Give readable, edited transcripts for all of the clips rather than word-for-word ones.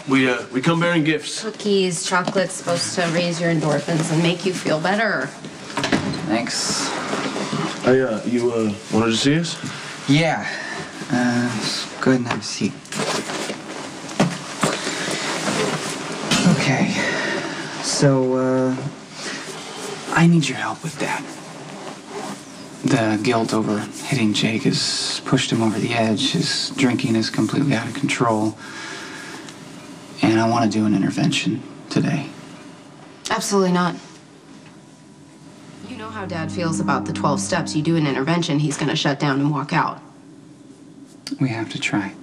We come bearing gifts. Cookies, chocolate's supposed to raise your endorphins and make you feel better. Thanks. You wanted to see us? Yeah. Go ahead and have a seat. Okay. So, I need your help with that. The guilt over hitting Jake has pushed him over the edge. His drinking is completely out of control. And I want to do an intervention today. Absolutely not. You know how Dad feels about the 12 steps. You do an intervention, he's going to shut down and walk out. We have to try.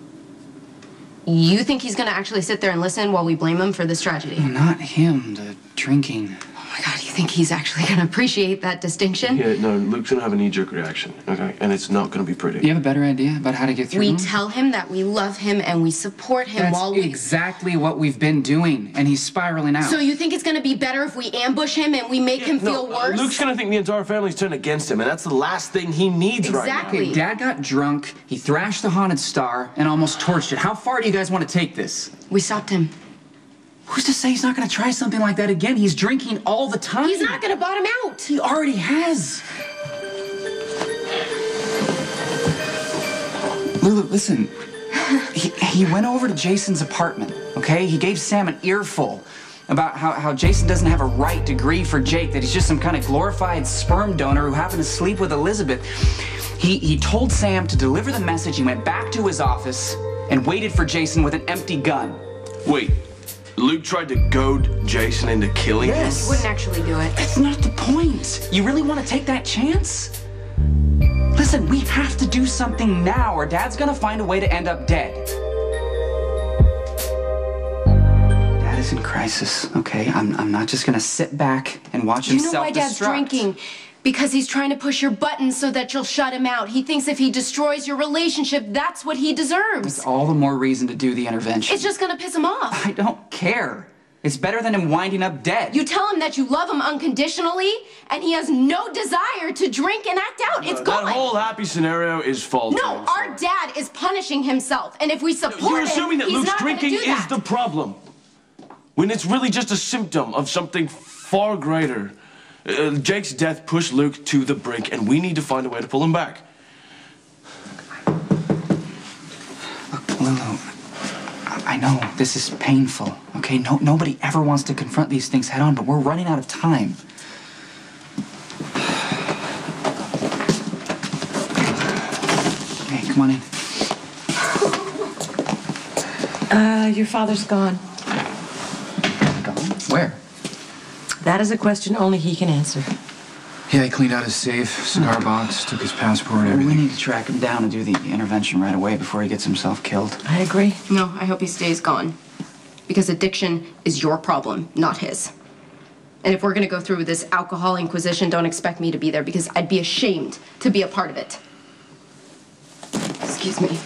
You think he's going to actually sit there and listen while we blame him for this tragedy? Not him, the drinking. Oh my God, you think he's actually going to appreciate that distinction? Yeah, no, Luke's gonna have a knee-jerk reaction, okay? And it's not gonna be pretty. You have a better idea about how to get through? We tell him that we love him and we support him while we... That's exactly what we've been doing, and he's spiraling out. So you think it's going to be better if we ambush him and we make him feel worse? Luke's gonna think the entire family's turned against him, and that's the last thing he needs right now. Exactly. Dad got drunk, he thrashed the haunted star, and almost torched it. How far do you guys want to take this? We stopped him. Who's to say he's not going to try something like that again? He's drinking all the time. He's not going to bottom out. He already has. Lulu, listen. He went over to Jason's apartment, okay? He gave Sam an earful about how Jason doesn't have a right to grieve for Jake, that he's just some kind of glorified sperm donor who happened to sleep with Elizabeth. He told Sam to deliver the message. He went back to his office and waited for Jason with an empty gun. Wait. Luke tried to goad Jason into killing him? He wouldn't actually do it. That's not the point. You really want to take that chance? Listen, we have to do something now or Dad's gonna find a way to end up dead. Dad is in crisis, okay? I'm not just gonna sit back and watch him self-destruct. You know why Dad's drinking? Because he's trying to push your buttons so that you'll shut him out. He thinks if he destroys your relationship, that's what he deserves. That's all the more reason to do the intervention. It's just gonna piss him off. I don't care. It's better than him winding up dead. You tell him that you love him unconditionally, and he has no desire to drink and act out. It's gone. That whole happy scenario is false. No, our dad is punishing himself, and if we support him, you're assuming that he's Luke's not gonna drinking do that. is the problem, when it's really just a symptom of something far greater. Jake's death pushed Luke to the brink, and we need to find a way to pull him back. Look, Lulu, I know this is painful, okay? Nobody ever wants to confront these things head on, but we're running out of time. Hey, come on in. Your father's gone. Gone? Where? That is a question only he can answer. Yeah, he cleaned out his safe, cigar box, took his passport, everything. We need to track him down and do the intervention right away before he gets himself killed. I agree. No, I hope he stays gone. Because addiction is your problem, not his. And if we're gonna go through with this alcohol inquisition, don't expect me to be there because I'd be ashamed to be a part of it. Excuse me.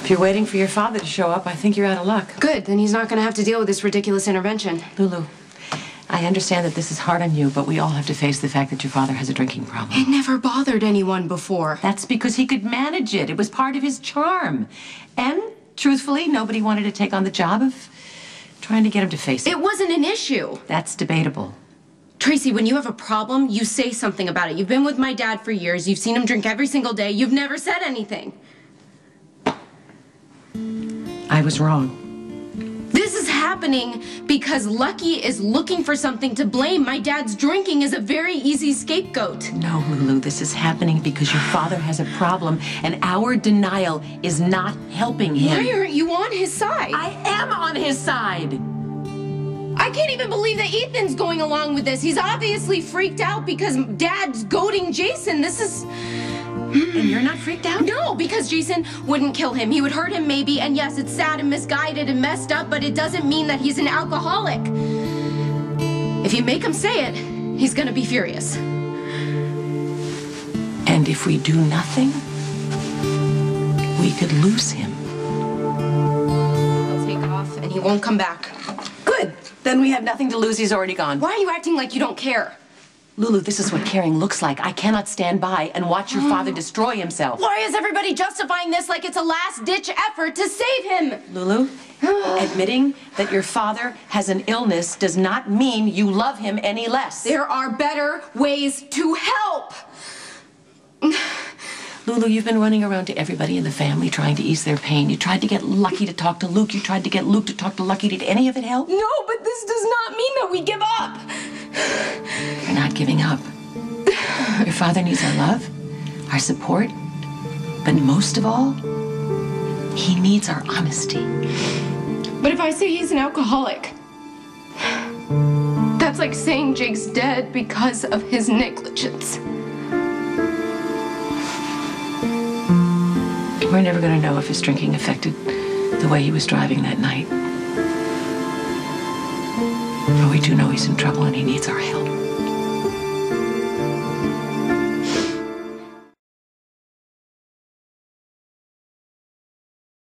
If you're waiting for your father to show up, I think you're out of luck. Good, then he's not gonna have to deal with this ridiculous intervention. Lulu, I understand that this is hard on you, but we all have to face the fact that your father has a drinking problem. It never bothered anyone before. That's because he could manage it. It was part of his charm. And, truthfully, nobody wanted to take on the job of trying to get him to face it. It wasn't an issue. That's debatable. Tracy, when you have a problem, you say something about it. You've been with my dad for years. You've seen him drink every single day. You've never said anything. I was wrong. This is happening because Lucky is looking for something to blame. My dad's drinking is a very easy scapegoat. No, Lulu, this is happening because your father has a problem, and our denial is not helping him. Why aren't you on his side? I am on his side. I can't even believe that Ethan's going along with this. He's obviously freaked out because Dad's goading Jason. This is... And you're not freaked out? No, because Jason wouldn't kill him. He would hurt him maybe, and yes, it's sad and misguided and messed up, but it doesn't mean that he's an alcoholic. If you make him say it, he's gonna be furious. And if we do nothing, we could lose him. He'll take off and he won't come back. Good. Then we have nothing to lose. He's already gone. Why are you acting like you don't care? Lulu, this is what caring looks like. I cannot stand by and watch your father destroy himself. Why is everybody justifying this like it's a last-ditch effort to save him? Lulu, admitting that your father has an illness does not mean you love him any less. There are better ways to help. Lulu, you've been running around to everybody in the family trying to ease their pain. You tried to get Lucky to talk to Luke. You tried to get Luke to talk to Lucky. Did any of it help? No, but this does not mean that we give up. You're not giving up. Your father needs our love, our support, but most of all, he needs our honesty. But if I say he's an alcoholic, that's like saying Jake's dead because of his negligence. We're never going to know if his drinking affected the way he was driving that night. But we do know he's in trouble and he needs our help.